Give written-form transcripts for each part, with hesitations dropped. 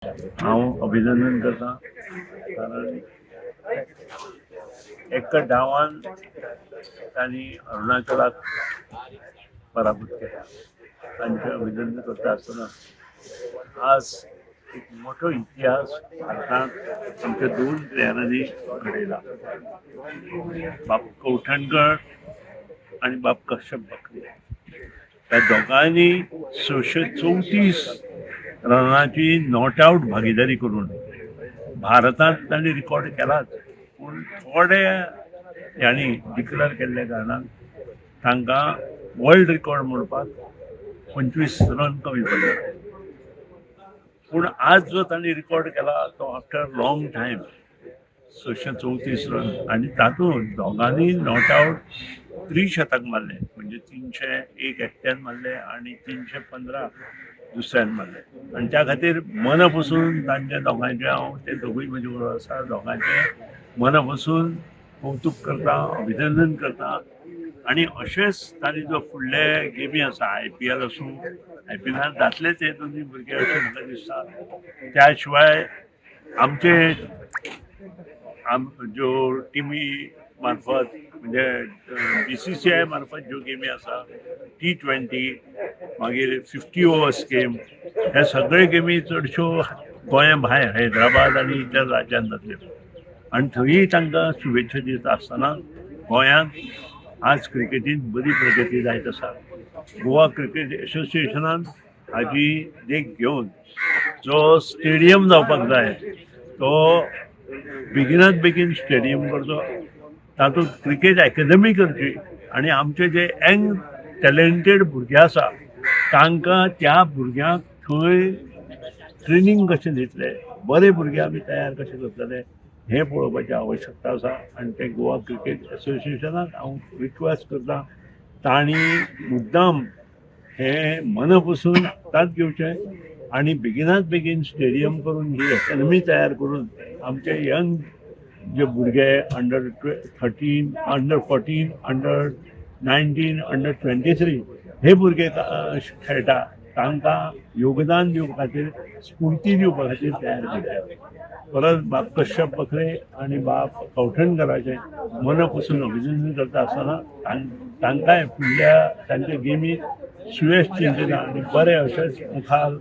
हांव अभिनंदन करता कारण एका डावान तांणी अरुणाचलाक पराभूत केला. तांचे अभिनंदन करता आसतना आज एक मोठो इतिहास भारतांत आमच्या दोन प्लेयरांनी घडयला. बाब कौठणकर आणि बाब कश्यप बकरे ह्या दोगांनी 634 रनाची नॉट आउट भागीदारी करून भारतांत तांणी रिकॉर्ड केलाच. पूण थोडे ह्यांनी डिक्लेअर केल्ल्या कारणान तांकां वर्ल्ड रिकॉर्ड म्हणपाक 25 रन कमी पडले. पूण आज जो तांणी रिकॉर्ड केला तो आफ्टर लॉंग टायम 634 रन आणि तातूंत दोगांनी नॉट आउट त्रिशतक मारले. म्हणजे 301 एकट्यान मारले आणि 315 दुसऱ्यान मारले. आणि त्या खातीर मनपसून तांच्या दोगांचे हांव ते दोगूय म्हजे बरोबर आसा दोगांचे मनपसून कौतुक करता, अभिनंदन करता. आणि अशेंच तांणी जो फुडले गेमी आसा IPL आसूं IPLांत जातलेच हे दोनूय भुरगे अशें म्हाका दिसता. त्या शिवाय आमचे ज्यो टिमी मार्फत म्हणजे BCCI मार्फत ज्यो गेमी आसा T20 मागीर 50 ओवर्स गेम हे सगळे गेमी चडश्यो गोंया भायर हैदराबाद आणि इतर राज्यांत जातल्यो. आणि थंयय तांकां शुभेच्छा दिता आसतना गोंयांत आज क्रिकेटीन बरी प्रगती जायत आसा. गोवा क्रिकेट एसोसिएशनान हाजी देख घेवन जो स्टेडियम जावपाक जाय तो बेगिनात बेगीन स्टेडियम करचो. तातूंत क्रिकेट अकॅडमी करची आणि आमचे जे यंग टॅलेंटेड भुरगे आसा तांकां त्या भुरग्यांक थंय ट्रेनिंग कशें दितले, बरे भुरगे आमी तयार कशे करतले हें पळोवपाची आवश्यकता आसा. आणि ते गोवा क्रिकेट एसोसिएशनाक हांव रिक्वेस्ट करता तांणी मुद्दाम हे मनपसून हातांत घेवचें आणि बेगिनात बेगीन स्टेडियम करून ही अकॅडमी तयार करून आमचे यंग जे भुरगे अंडर 13, अंडर 14, अंडर 19, अंडर 23 हे भुरगे खेळटा तांकां योगदान दिवपा खातीर स्फूर्ती दिवपा खातीर तयार केल्या. परत बाब कश्यप बकरे आणि बाब कौठणकराचे मनपसून अभिनंदन करता आसतना तांकांय फुडल्या तांच्या गेमीत सुयश चिंतना आणि बरे अशेंच मुखार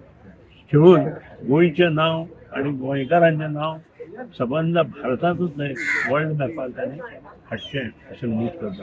खेळून गोंयचें नांव आणि गोंयकारांचें नांव सबंद भारतांतूच न्हय वर्ल्ड मॅपार तांणी हाडचें अशें उमेद करता.